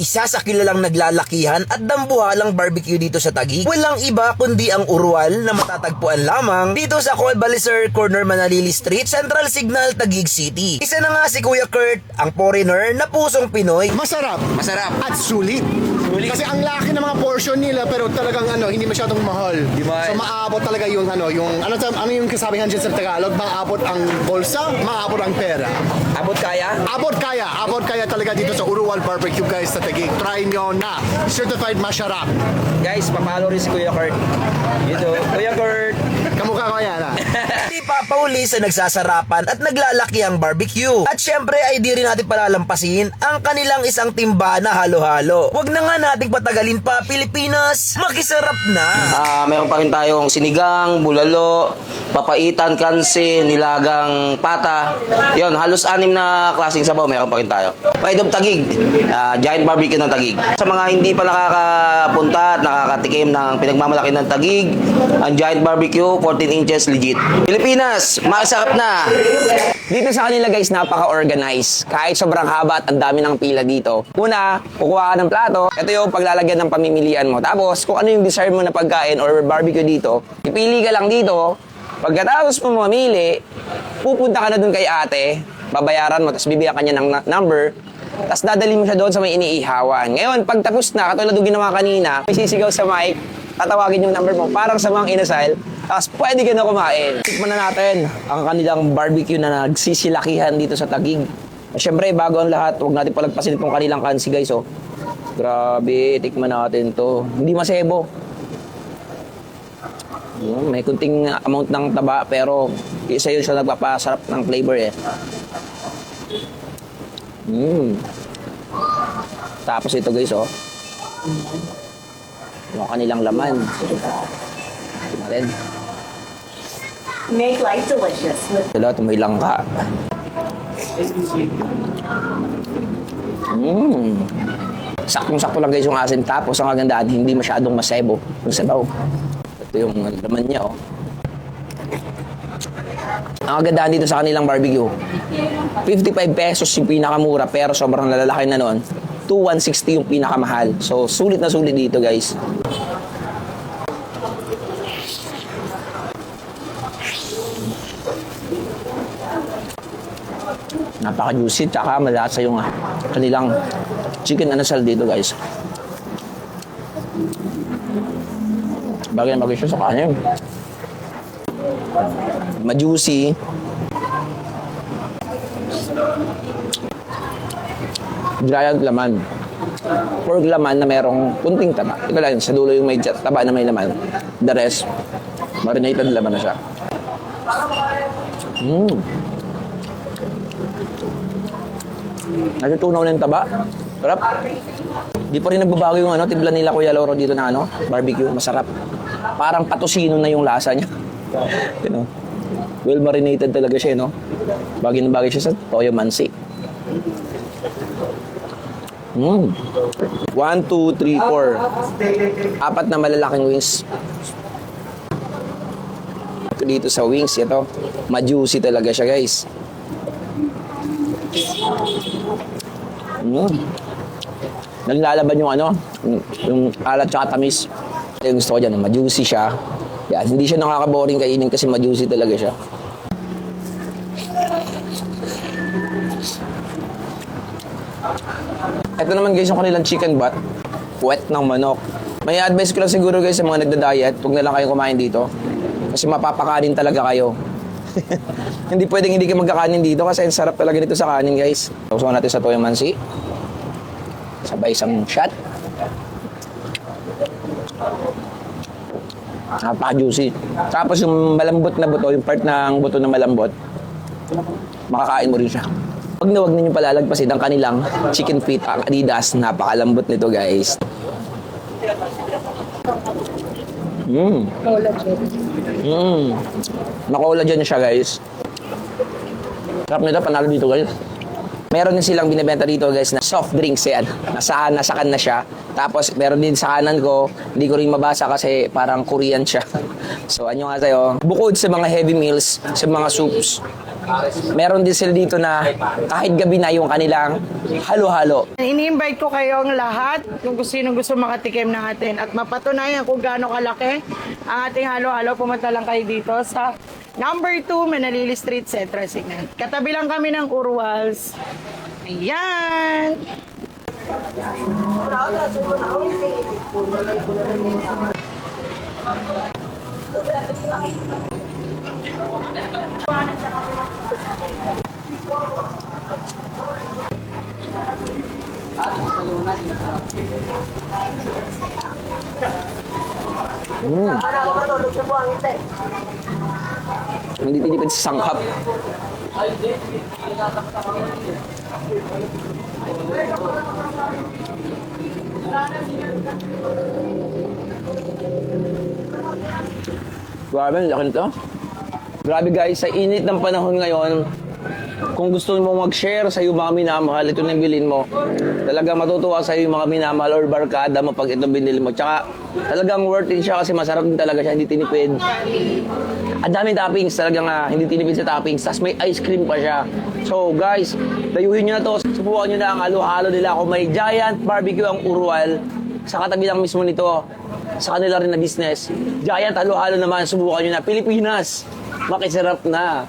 Isa sa kilalang naglalakihan at dambuhalang barbecue dito sa Taguig, walang iba kundi ang Urwal na matatagpuan lamang dito sa Baliser, corner Manalili Street, Central Signal, Taguig City. Isa na nga si Kuya Kurt, ang foreigner na pusong Pinoy. Masarap. Masarap. At sulit. Kasi ang laki ng mga portion nila pero talagang hindi masyadong mahal. Di mahal. So maabot talaga yung ano yung kasabihan dyan sa Tagalog, maabot ang bolsa, maabot ang pera. Abot kaya? Abot kaya talaga dito sa Urwal Barbecue guys sa Taguig. Try nyo na. Certified masarap. Guys, papalo rin si Kuya Kurt. Dito. Kuya Kurt. Kamukha ko yan ha. Di papauli sa nagsasarapan at naglalaki ang barbecue. At syempre ay di rin natin palalampasin ang kanilang isang timba na halo-halo. Huwag na nga nating patagalin pa, Pilipinas, makisarap na! Meron pa rin tayong sinigang, bulalo, papaitan, kansi, nilagang pata. Yun, halos 6 na klaseng sabaw meron pa rin tayo. Pride of Taguig, Giant Barbecue ng Taguig. Sa mga hindi pa nakakapunta at nakakatikim ng pinagmamalaki ng Taguig, ang Giant Barbecue, 14 inches legit. Pilipinas, masarap na! Dito sa kanila guys, napaka-organized. Kahit sobrang haba at ang dami ng pila dito. Una, kukuha ka ng plato. Ito yung paglalagyan ng pamimilian mo. Tapos, kung ano yung desire mo na pagkain or barbecue dito, ipili ka lang dito. Pagkatapos mo mamili, pupunta ka na dun kay ate, babayaran mo, tapos bibigyan ka niya ng number, tapos dadali mo siya doon sa may iniihawan. Ngayon, pag tapos na, katulad yung ginawa kanina, may sisigaw sa mic, tatawagin yung number mo, parang sa mga inasal, tapos pwede ka na kumain. Tikman na natin ang kanilang barbecue na nagsisilakihan dito sa Taguig. Siyempre, bago ang lahat, huwag natin palagpasin itong kanilang kansi guys. Oh. Grabe, tikman natin to. Hindi masebo. May kunting amount ng taba, pero isa yun siya nagpapasarap ng flavor eh. Tapos ito guys, oh. Yung kanilang laman. Natin. Make life delicious with Sila, may langka. Saktong-sakto lang guys yung asin. Tapos ang kagandaan, hindi masyadong masebo yung sabaw. Ito yung laman niya, oh. Ang kagandaan dito sa kanilang barbecue, 55 pesos yung pinakamura, pero sobrang lalaki na nun. 160 yung pinakamahal. So, sulit na sulit dito guys. Napaka-juicy, tsaka malasa yung kanilang chicken anasal dito guys. Bagay na bagay siya sa kanin. Ma-juicy. Giant laman. Pork laman na merong kunting taba. Ito lang, sa dulo yung may taba na may laman. The rest, marinated laman na siya. Natutunaw na yung taba. Sarap. Di pa rin nagbabago yung timpla nila Kuya Loro dito na barbecue. Masarap. Parang patusino na yung lasa niya. You know? Well marinated talaga siya, no? Bagay na bagay siya sa toyo mansi. 1, 2, 3, 4. 4 na malalaking wings. Dito sa wings, ito. Ma-juicy talaga siya, guys. Naglalaban yung yung alat tsaka tamis. Yung gusto ko dyan, ma-juicy siya. Yan, hindi siya nakaka-boring kainin kasi ma-juicy talaga siya. Ito naman guys yung kanilang chicken butt. Puwet ng manok. May advice ko lang siguro guys sa mga nagda-diet, huwag na lang kayo kumain dito. Kasi mapapakanin talaga kayo. Hindi pwedeng hindi kayo magkakanin dito kasi ang sarap talaga dito sa kanin guys. Sausawan natin sa toyo mansi. Sabay isang shot. Napaka-juicy. Tapos yung malambot na buto, yung part ng buto na malambot, makakain mo rin siya. Huwag na huwag ninyo palalagpasin ang kanilang chicken feet, ang Adidas. Napakalambot nito guys. Naka-collagen siya guys. Sarap nito, panalo dito guys. Meron din silang binibenta dito guys na soft drinks yan. Nasa kan na siya. Tapos meron din sa kanan ko, hindi ko rin mabasa kasi parang Korean siya. So ano nga sa'yo, bukod sa mga heavy meals, sa mga soups, meron din sila dito na kahit gabi na yung kanilang halo-halo. Ini-invite ko kayong lahat kung sino gusto makatikim natin at mapatunayan kung gaano kalaki ang ating halo-halo. Pumunta lang kayo dito sa number 2 Manalili Street, Central Signal. Katabi lang kami ng Urwals. Ayan! Hindi tinipid sa sangkap. Grabe, ang laki nito. Grabe guys, sa init ng panahon ngayon, kung gusto mo mag-share sa iyo mga minamahal, ito na yung bilhin mo. Talagang matutuwa sa iyo yung mga minamahal or barkada mo pag ito binili mo. Tsaka talagang worth it siya kasi masarap din talaga siya, hindi tinipid. Ang daming toppings, talagang hindi tinipid sa toppings. Tapos may ice cream pa siya. So guys, dayuhin nyo na to. Subukan nyo na ang halo-halo nila. Kung may Giant Barbecue ang Urwal, sa katabi lang mismo nito, sa kanila rin na business. Giant halo-halo naman, subukan nyo na. Pilipinas, makisarap na.